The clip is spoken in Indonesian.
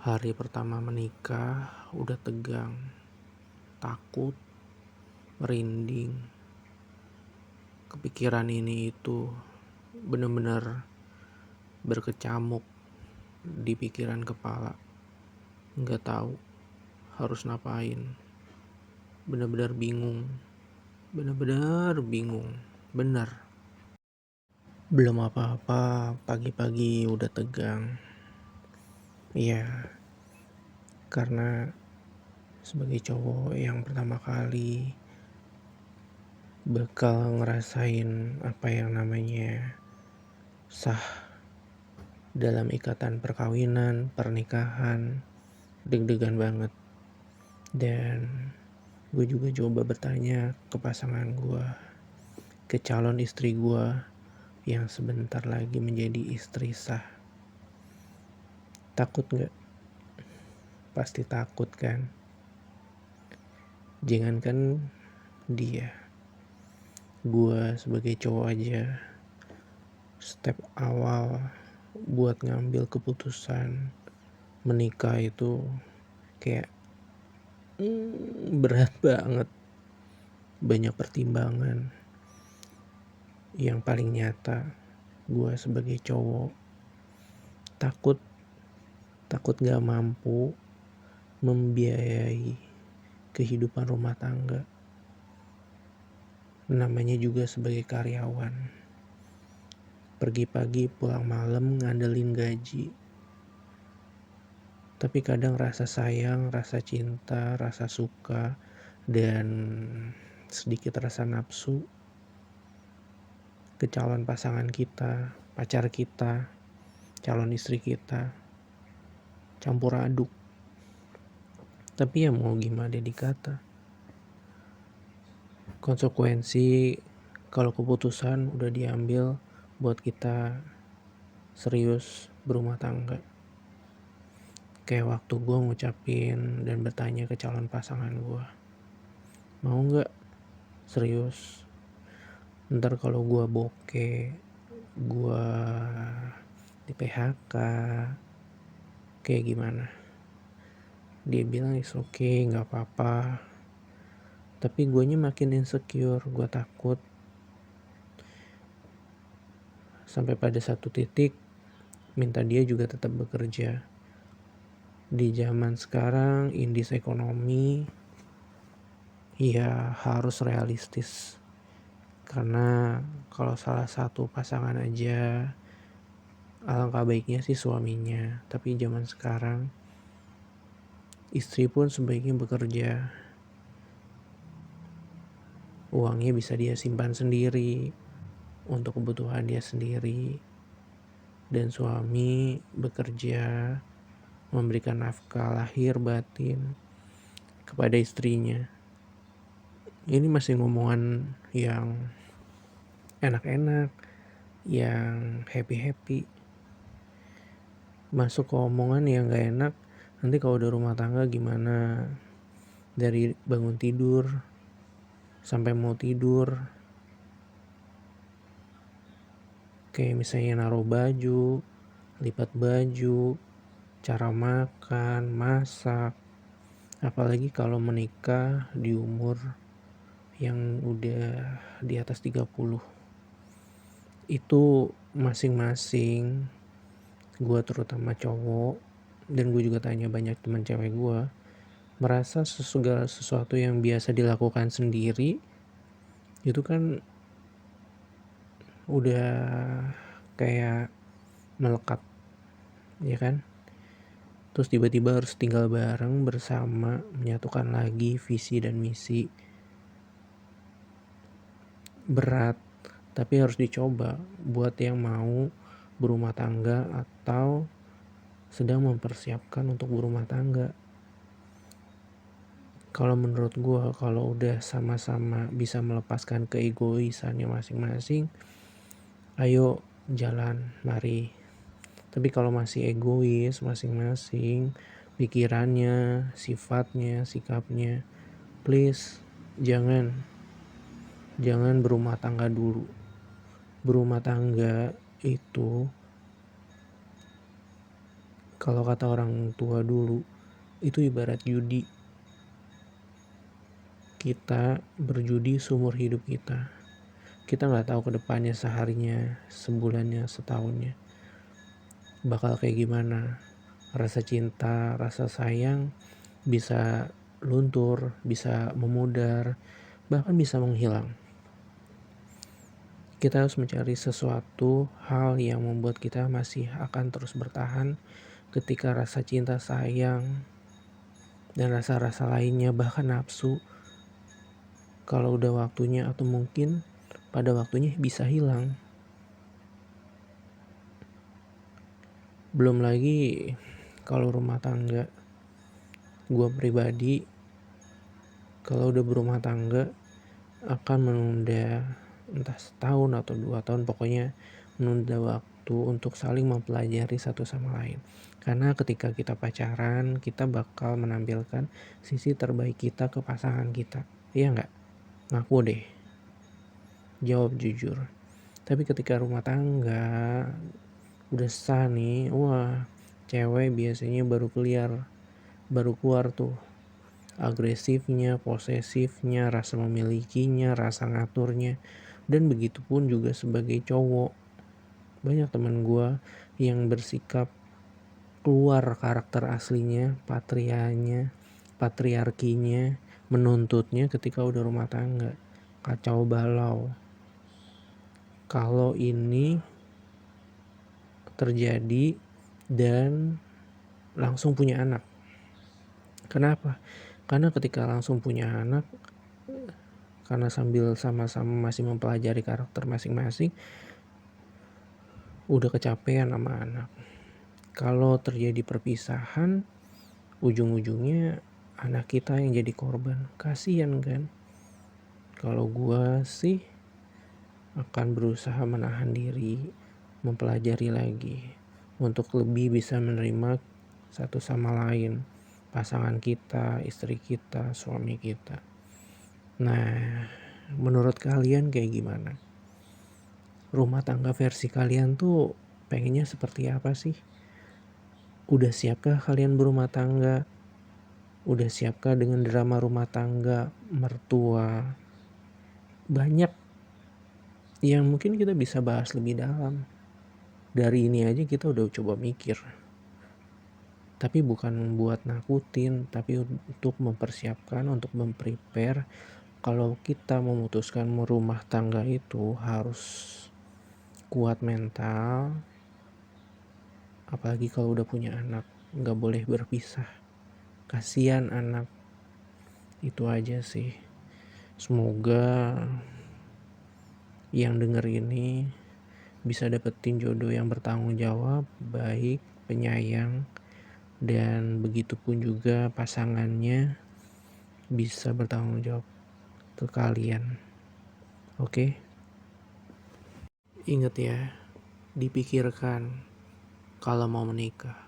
Hari pertama menikah udah tegang, takut, merinding, kepikiran ini itu, bener-bener berkecamuk di pikiran kepala. Nggak tahu harus ngapain, bener-bener bingung, bener. Belum apa-apa, pagi-pagi udah tegang. Iya, karena sebagai cowok yang pertama kali bakal ngerasain apa yang namanya sah dalam ikatan perkawinan, pernikahan, deg-degan banget. Dan gue juga coba bertanya ke pasangan gue, ke calon istri gue yang sebentar lagi menjadi istri sah. Takut gak? Pasti takut kan? Jangankan dia, gue sebagai cowok aja, step awal buat ngambil keputusan menikah itu kayak berat banget. Banyak pertimbangan. Yang paling nyata, gue sebagai cowok takut gak mampu membiayai kehidupan rumah tangga. Namanya juga sebagai karyawan, pergi pagi pulang malam ngandelin gaji. Tapi kadang rasa sayang, rasa cinta, rasa suka, dan sedikit rasa nafsu ke calon pasangan kita, pacar kita, calon istri kita, campur aduk. Tapi ya mau gimana dikata, konsekuensi kalau keputusan udah diambil buat kita serius berumah tangga. Kayak waktu gue ngucapin dan bertanya ke calon pasangan gue, mau gak serius? Ntar kalau gue bokeh, gue di PHK, kayak gimana? Dia bilang it's okay, gak apa-apa. Tapi guanya makin insecure, gue takut. Sampai pada satu titik minta dia juga tetap bekerja. Di zaman sekarang indis ekonomi ya harus realistis. Karena kalau salah satu pasangan aja, alangkah baiknya sih suaminya. Tapi zaman sekarang istri pun sebaiknya bekerja. Uangnya bisa dia simpan sendiri untuk kebutuhan dia sendiri. Dan suami bekerja memberikan nafkah lahir batin kepada istrinya. Ini masih ngomongan yang enak-enak, yang happy-happy. Masuk ke omongan yang gak enak, nanti kalau udah rumah tangga gimana? Dari bangun tidur sampai mau tidur, kayak misalnya naruh baju, lipat baju, cara makan, masak. Apalagi kalau menikah di umur yang udah di atas 30. Itu masing-masing, gue terutama cowok, dan gue juga tanya banyak teman cewek gue, merasa segala sesuatu yang biasa dilakukan sendiri itu kan udah kayak melekat, ya kan? Terus tiba-tiba harus tinggal bareng bersama, menyatukan lagi visi dan misi. Berat, tapi harus dicoba buat yang mau berumah tangga atau sedang mempersiapkan untuk berumah tangga. Kalau menurut gue, kalau udah sama-sama bisa melepaskan keegoisannya masing-masing, ayo jalan, mari. Tapi kalau masih egois masing-masing, pikirannya, sifatnya, sikapnya, please jangan berumah tangga dulu. Berumah tangga itu Kalau kata orang tua dulu, itu ibarat judi. Kita berjudi seumur hidup kita. Kita nggak tahu kedepannya, seharinya, sebulannya, setahunnya bakal kayak gimana. Rasa cinta, rasa sayang bisa luntur, bisa memudar, bahkan bisa menghilang. Kita harus mencari sesuatu hal yang membuat kita masih akan terus bertahan ketika rasa cinta, sayang, dan rasa-rasa lainnya, bahkan nafsu, kalau udah waktunya atau mungkin pada waktunya bisa hilang. Belum lagi kalau rumah tangga, gue pribadi kalau udah berumah tangga akan menunda entah setahun atau 2 tahun, pokoknya menunda waktu untuk saling mempelajari satu sama lain. Karena ketika kita pacaran, kita bakal menampilkan sisi terbaik kita ke pasangan kita. Iya nggak? Ngaku deh, jawab jujur. Tapi ketika rumah tangga udah sah nih, wah, cewek biasanya baru keluar tuh agresifnya, posesifnya, rasa memilikinya, rasa ngaturnya. Dan begitu pun juga sebagai cowok. Banyak teman gue yang bersikap keluar karakter aslinya, patriarkinya, menuntutnya ketika udah rumah tangga. Kacau balau. Kalau ini terjadi dan langsung punya anak. Kenapa? Karena ketika langsung punya anak, karena sambil sama-sama masih mempelajari karakter masing-masing, udah kecapean sama anak. Kalau terjadi perpisahan, ujung-ujungnya anak kita yang jadi korban. Kasian kan? Kalau gua sih akan berusaha menahan diri, mempelajari lagi untuk lebih bisa menerima satu sama lain, pasangan kita, istri kita, suami kita. Nah, menurut kalian kayak gimana? Rumah tangga versi kalian tuh pengennya seperti apa sih? Udah siapkah kalian berumah tangga? Udah siapkah dengan drama rumah tangga, mertua? Banyak yang mungkin kita bisa bahas lebih dalam. Dari ini aja kita udah coba mikir. Tapi bukan buat nakutin, tapi untuk mempersiapkan, untuk memprepare. Kalau kita memutuskan merumah tangga itu harus kuat mental. Apalagi kalau udah punya anak, gak boleh berpisah. Kasian anak. Itu aja sih. Semoga yang denger ini bisa dapetin jodoh yang bertanggung jawab, baik, penyayang, dan begitupun juga pasangannya bisa bertanggung jawab ke kalian. Oke? Ingat ya, dipikirkan kalau mau menikah.